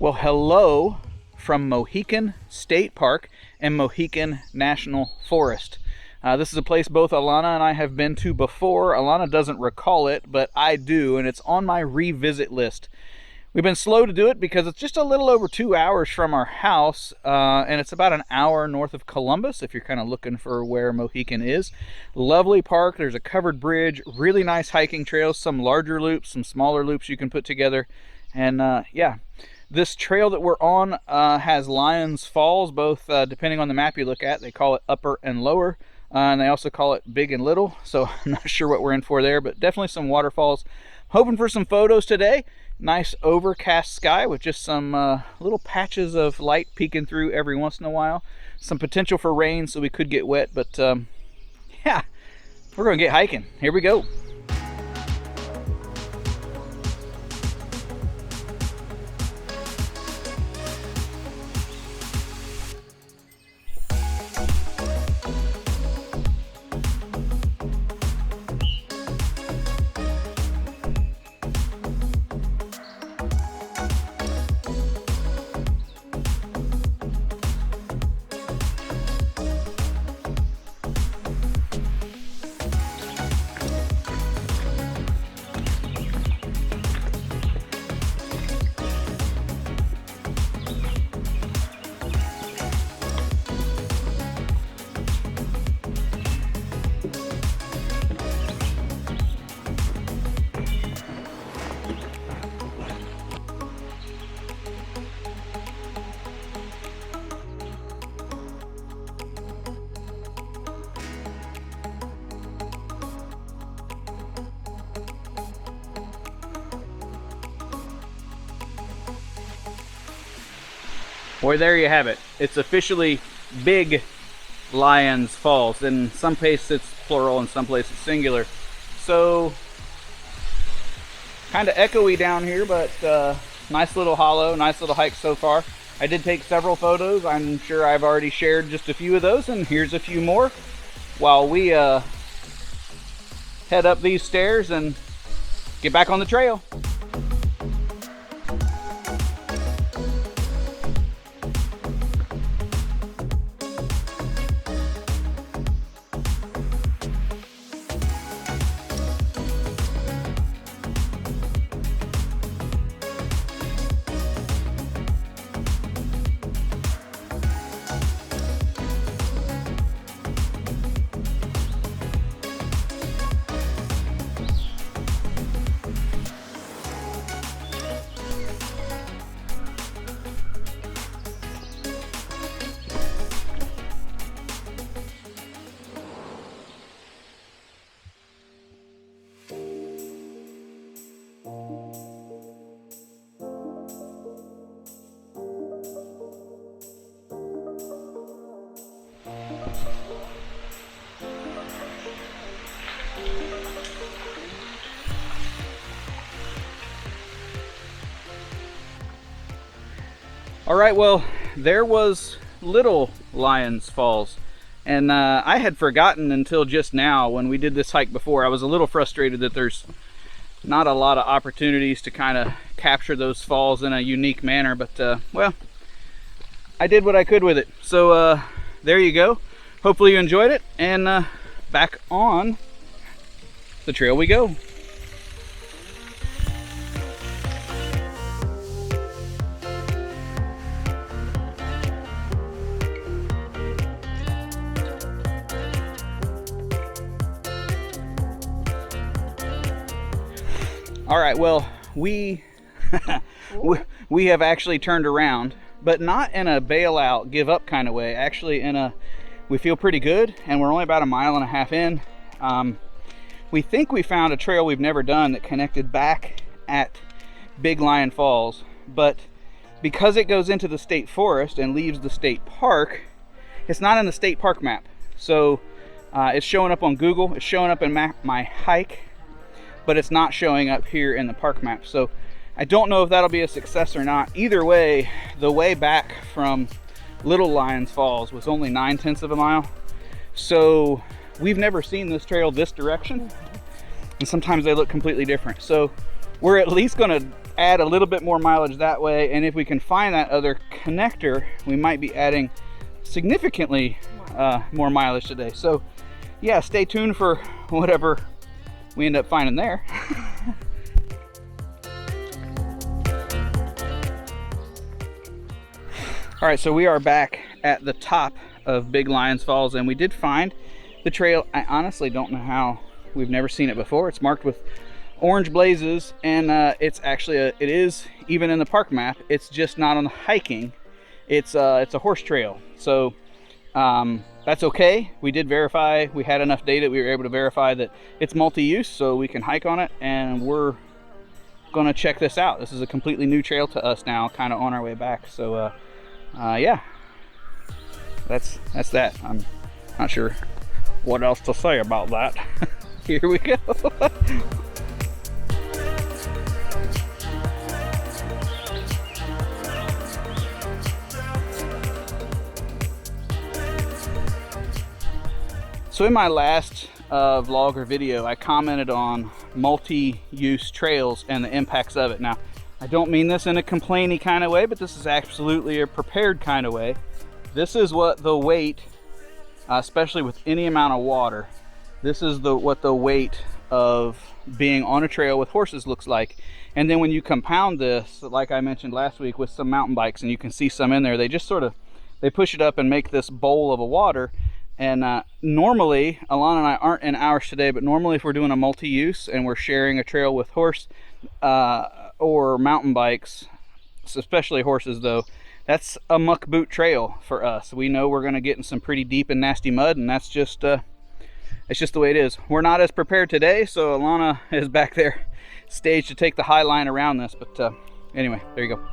Well, hello from Mohican State Park and Mohican National Forest. This is a place both Alana and I have been to before. Alana doesn't recall it, but I do, and it's on my revisit list. We've been slow to do it because it's just a little over 2 hours from our house, and it's about an hour north of Columbus, if you're kind of looking for where Mohican is. Lovely park. There's a covered bridge, really nice hiking trails, some larger loops, some smaller loops you can put together. And yeah, this trail that we're on has Lions Falls, both depending on the map you look at. They call it upper and lower, and they also call it big and little, so I'm not sure what we're in for there, but definitely some waterfalls. Hoping for some photos today. Nice overcast sky with just some little patches of light peeking through every once in a while. Some potential for rain, so we could get wet, but yeah, we're gonna get hiking. Here we go. Boy, there you have it. It's officially Big Lions Falls. In some places it's plural, in some places it's singular. So, kind of echoey down here, but nice little hollow, nice little hike so far. I did take several photos. I'm sure I've already shared just a few of those, and here's a few more while we head up these stairs and get back on the trail. All right, well, there was Little Lions Falls, and I had forgotten until just now when we did this hike before. I was a little frustrated that there's not a lot of opportunities to kind of capture those falls in a unique manner, but well, I did what I could with it. So there you go. Hopefully you enjoyed it, and back on the trail we go. All right, well, we have actually turned around, but not in a bail out, give up kind of way. Actually, in a, we feel pretty good, and we're only about 1.5 miles in. We think we found a trail we've never done that connected back at Big Lion Falls, but because it goes into the state forest and leaves the state park, it's not in the state park map. So it's showing up on Google, it's showing up in my hike, but it's not showing up here in the park map. So I don't know if that'll be a success or not. Either way, the way back from Little Lions Falls was only 9/10 of a mile. So we've never seen this trail this direction, and sometimes they look completely different. So we're at least gonna add a little bit more mileage that way, and if we can find that other connector, we might be adding significantly more mileage today. So yeah, stay tuned for whatever we end up finding there. All right, so we are back at the top of Big Lions Falls, and we did find the trail. I honestly don't know how. We've never seen it before. It's marked with orange blazes, and it's actually it is even in the park map. It's just not on the hiking. It's a horse trail, so that's okay. We did verify. We had enough data. We were able to verify that it's multi-use, so we can hike on it, and we're gonna check this out. This is a completely new trail to us now, kind of on our way back. So yeah, that's that. I'm not sure what else to say about that. Here we go. So in my last vlog or video, I commented on multi-use trails and the impacts of it. Now, I don't mean this in a complainy kind of way, but this is absolutely a prepared kind of way. This is what the weight, especially with any amount of water, this is what the weight of being on a trail with horses looks like. And then when you compound this, like I mentioned last week, with some mountain bikes, and you can see some in there, they just sort of, they push it up and make this bowl of a water. And normally, Alana and I aren't in ours today, but normally if we're doing a multi-use and we're sharing a trail with horse or mountain bikes, especially horses though, that's a muck boot trail for us. We know we're going to get in some pretty deep and nasty mud, and that's just it's just the way it is. We're not as prepared today, so Alana is back there staged to take the high line around this. But anyway, there you go.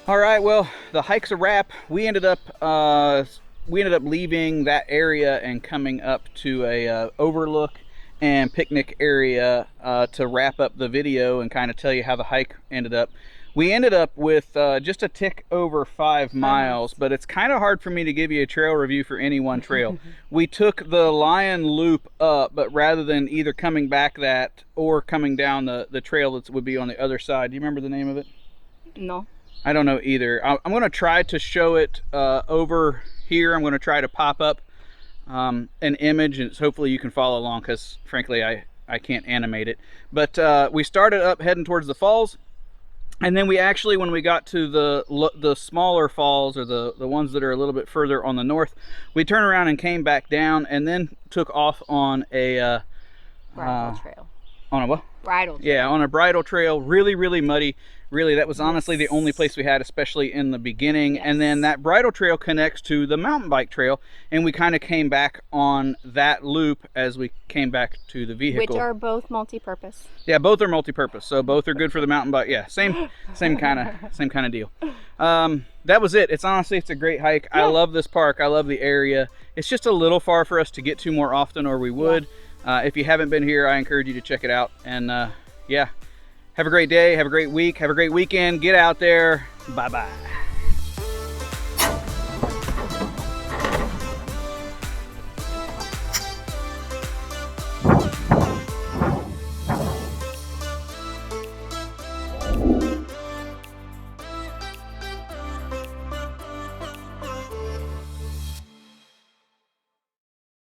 All right, well, the hike's a wrap. We ended up leaving that area and coming up to a overlook and picnic area to wrap up the video and kind of tell you how the hike ended up. We ended up with just a tick over 5 miles, but it's kind of hard for me to give you a trail review for any one trail. We took the Lion Loop up, but rather than either coming back that or coming down the trail that would be on the other side. Do you remember the name of it? No. I don't know either. I'm going to try to show it over here. I'm going to try to pop up an image, and hopefully you can follow along, because frankly I can't animate it. But we started up heading towards the falls, and then we actually, when we got to the smaller falls, or the ones that are a little bit further on the north, we turned around and came back down, and then took off on a bridle trail. On a what? Bridle trail. Yeah, on a bridle trail. Really muddy. Really, that was honestly the only place we had, especially in the beginning. Yes. And then that bridle trail connects to the mountain bike trail, and we kind of came back on that loop as we came back to the vehicle. Which are both multi-purpose. Yeah, both are multi-purpose, so both are good for the mountain bike. Yeah, same kind of deal. That was it. It's a great hike. Yeah. I love this park. I love the area. It's just a little far for us to get to more often, or we would. Yeah. If you haven't been here, I encourage you to check it out. And yeah, have a great day, have a great week, have a great weekend. Get out there. Bye-bye.